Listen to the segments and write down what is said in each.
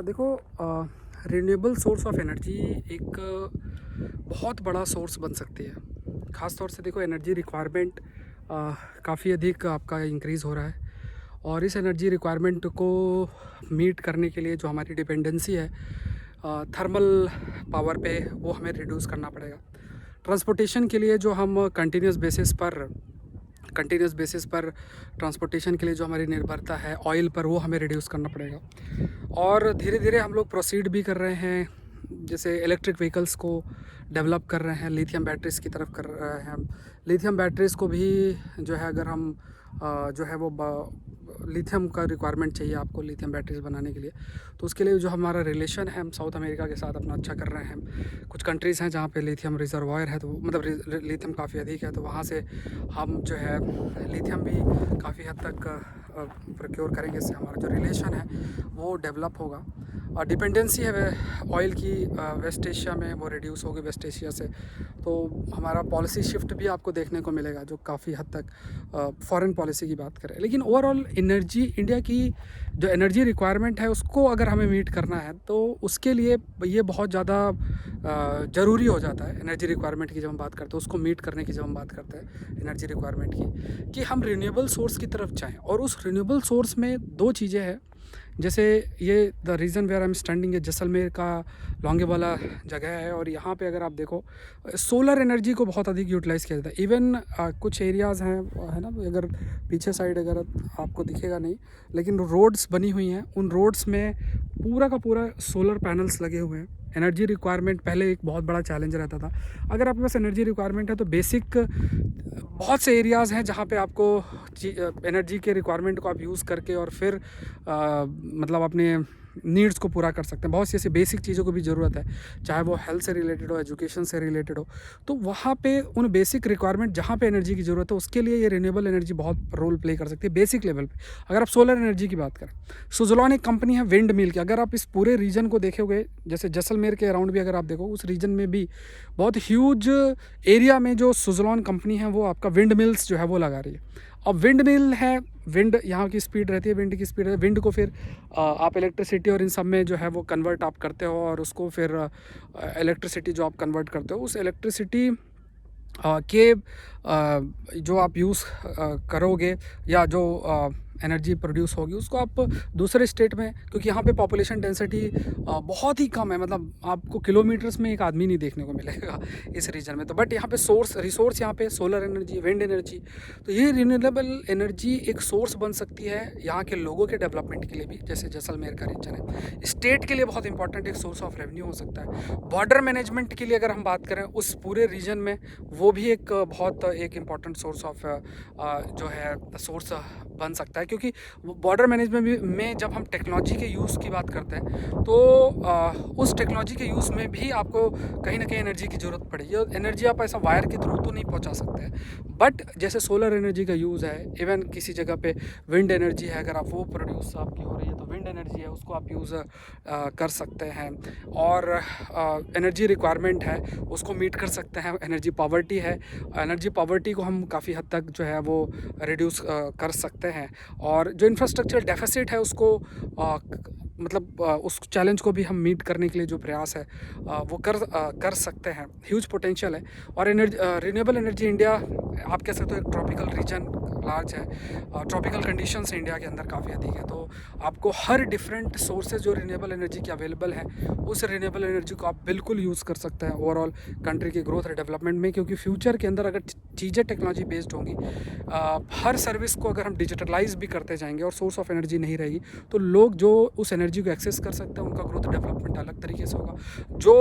देखो, renewable source of energy एक बहुत बड़ा सोर्स बन सकती है। ख़ास तौर से देखो, एनर्जी रिक्वायरमेंट काफ़ी अधिक आपका इंक्रीज़ हो रहा है और इस एनर्जी रिक्वायरमेंट को मीट करने के लिए जो हमारी डिपेंडेंसी है थर्मल पावर पे, वो हमें रिड्यूस करना पड़ेगा। ट्रांसपोर्टेशन के लिए जो हम कंटिन्यूस बेसिस पर ट्रांसपोर्टेशन के लिए जो हमारी निर्भरता है ऑयल पर, वो हमें रिड्यूस करना पड़ेगा। और धीरे धीरे हम लोग प्रोसीड भी कर रहे हैं, जैसे इलेक्ट्रिक व्हीकल्स को डेवलप कर रहे हैं, लिथियम बैटरीज़ की तरफ कर रहे हैं हम। लिथियम बैटरीज़ को भी जो है, अगर हम जो है वो लिथियम का रिक्वायरमेंट चाहिए आपको लिथियम बैटरीज बनाने के लिए, तो उसके लिए जो हमारा रिलेशन है, हम साउथ अमेरिका के साथ अपना अच्छा कर रहे हैं। कुछ कंट्रीज़ हैं जहाँ पे लिथियम रिजर्वायर है, तो मतलब लिथियम काफ़ी अधिक है, तो वहाँ से हम जो है लिथियम भी काफ़ी हद तक प्रोक्योर करेंगे। इससे हमारा जो रिलेशन है वो डेवलप होगा और डिपेंडेंसी है ऑयल की वेस्ट एशिया में, वो रिड्यूस होगी वेस्ट एशिया से। तो हमारा पॉलिसी शिफ्ट भी आपको देखने को मिलेगा, जो काफ़ी हद तक फॉरेन पॉलिसी की बात करें। लेकिन ओवरऑल एनर्जी, इंडिया की जो एनर्जी रिक्वायरमेंट है उसको अगर हमें मीट करना है, तो उसके लिए ये बहुत ज़्यादा ज़रूरी हो जाता है। एनर्जी रिक्वायरमेंट की जब हम बात करते हैं, उसको मीट करने की जब हम बात करते हैं एनर्जी रिक्वायरमेंट की, कि हम रिन्यूएबल सोर्स की तरफ जाएँ। और उस रिन्यूएबल सोर्स में दो चीज़ें हैं। जैसे ये the reason where I am standing है जैसलमेर का लॉन्गे वाला जगह है, और यहाँ पे अगर आप देखो सोलर एनर्जी को बहुत अधिक यूटिलाइज़ किया जाता है। इवन कुछ एरियाज़ हैं, है ना, अगर पीछे साइड अगर आपको दिखेगा नहीं, लेकिन रोड्स बनी हुई हैं, उन रोड्स में पूरा का पूरा सोलर पैनल्स लगे हुए हैं। एनर्जी रिक्वायरमेंट पहले एक बहुत बड़ा चैलेंज रहता था। अगर आपके पास एनर्जी रिक्वायरमेंट है, तो बेसिक बहुत से एरियाज़ हैं जहाँ पे आपको एनर्जी के रिक्वायरमेंट को आप यूज़ करके और फिर मतलब अपने नीड्स को पूरा कर सकते हैं। बहुत सी ऐसी बेसिक चीज़ों को भी ज़रूरत है, चाहे वो हेल्थ से रिलेटेड हो, एजुकेशन से रिलेटेड हो। तो वहाँ पे उन बेसिक रिक्वायरमेंट जहाँ पे एनर्जी की ज़रूरत है, उसके लिए ये रिन्यूएबल एनर्जी बहुत रोल प्ले कर सकती है बेसिक लेवल पे। अगर आप सोलर एनर्जी की बात करें, सुज़लॉन एक कंपनी है विंड मिल की। अगर आप इस पूरे रीजन को देखोगे, जैसे जैसलमेर के अराउंड भी अगर आप देखो, उस रीजन में भी बहुत ह्यूज एरिया में जो सुज़लॉन कंपनी है वो आपका विंड मिल्स जो है वो लगा रही है। अब विंड मिल है, विंड यहाँ की स्पीड रहती है, विंड की स्पीड है, विंड को फिर आप इलेक्ट्रिसिटी और इन सब में जो है वो कन्वर्ट आप करते हो, और उसको फिर इलेक्ट्रिसिटी जो आप कन्वर्ट करते हो, उस इलेक्ट्रिसिटी के जो आप यूज़ करोगे, या जो एनर्जी प्रोड्यूस होगी, उसको आप दूसरे स्टेट में, क्योंकि यहाँ पे पॉपुलेशन डेंसिटी बहुत ही कम है, मतलब आपको किलोमीटर्स में एक आदमी नहीं देखने को मिलेगा इस रीजन में। तो बट यहाँ पे रिसोर्स यहाँ पे सोलर एनर्जी, विंड एनर्जी, तो ये रिन्यूएबल एनर्जी एक सोर्स बन सकती है यहाँ के लोगों के डेवलपमेंट के लिए भी। जैसे जैसलमेर का रीजन है, स्टेट के लिए बहुत इंपॉर्टेंट एक सोर्स ऑफ रेवेन्यू हो सकता है। बॉर्डर मैनेजमेंट के लिए अगर हम बात करें उस पूरे रीजन में, वो भी एक बहुत एक इम्पॉर्टेंट सोर्स ऑफ जो है सोर्स बन सकता है। क्योंकि बॉर्डर मैनेजमेंट में जब हम टेक्नोलॉजी के यूज़ की बात करते हैं, तो उस टेक्नोलॉजी के यूज़ में भी आपको कहीं ना कहीं एनर्जी की ज़रूरत पड़ेगी। और एनर्जी आप ऐसा वायर के थ्रू तो नहीं पहुंचा सकते हैं, बट जैसे सोलर एनर्जी का यूज़ है, इवन किसी जगह पे विंड एनर्जी है, अगर आप वो प्रोड्यूस आपकी हो रही है, तो विंड एनर्जी है, उसको आप यूज़ कर सकते हैं। और एनर्जी रिक्वायरमेंट है, उसको मीट कर सकते हैं। एनर्जी पॉवर्टी है, एनर्जी पॉवर्टी को हम काफ़ी हद तक जो है वो रिड्यूस कर सकते हैं। और जो इंफ्रास्ट्रक्चर डेफिसिट है, उसको मतलब उस चैलेंज को भी हम मीट करने के लिए जो प्रयास है वो कर सकते हैं। ह्यूज पोटेंशियल है। और रिन्यूएबल एनर्जी इंडिया, आप कह सकते हो एक ट्रॉपिकल रीजन लार्ज है, ट्रॉपिकल कंडीशंस इंडिया के अंदर काफ़ी अधिक है, तो आपको हर डिफरेंट सोर्सेज जो रिन्यूएबल एनर्जी की अवेलेबल है, उस रिन्यूएबल एनर्जी को आप बिल्कुल यूज़ कर सकते हैं ओवरऑल कंट्री की ग्रोथ और डेवलपमेंट में। क्योंकि फ्यूचर के अंदर अगर चीज़ें टेक्नोलॉजी बेस्ड होंगी, हर सर्विस को अगर हम डिजिटलाइज भी करते जाएंगे और सोर्स ऑफ एनर्जी नहीं रहेगी, तो लोग जो उस एनर्जी को एक्सेस कर सकते हैं, उनका ग्रोथ डेवलपमेंट अलग तरीके से होगा। जो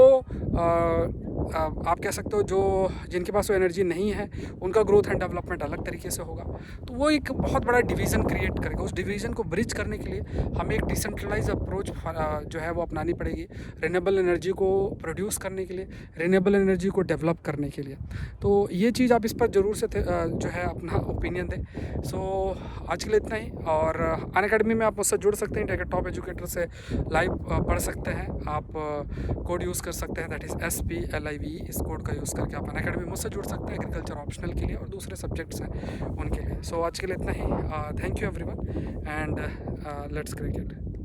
आप कह सकते हो जो जिनके पास वो एनर्जी नहीं है, उनका ग्रोथ एंड डेवलपमेंट अलग तरीके से होगा। तो वो एक बहुत बड़ा डिवीज़न क्रिएट करेगा। उस डिवीज़न को ब्रिज करने के लिए हमें एक डिसेंट्रलाइज अप्रोच जो है वो अपनानी पड़ेगी, रिन्यूएबल एनर्जी को प्रोड्यूस करने के लिए, रिन्यूएबल एनर्जी को डेवलप करने के लिए। तो ये चीज़ आप इस पर ज़रूर से जो है अपना ओपिनियन दें। सो आज के लिए इतना ही। और अनअकैडमी में आप मुझसे जुड़ सकते हैं, एक टॉप एजुकेटर से लाइव पढ़ सकते हैं। आप कोड यूज़ कर सकते हैं, दैट इज़ SPLIVE। इस कोड का यूज़ करके आप अनअकैडमी मुझसे जुड़ सकते हैं, एग्रीकल्चर ऑप्शनल के लिए और दूसरे सब्जेक्ट्स हैं उनके लिए। सो आज के लिए इतना ही। Thank you everyone, and let's cricket.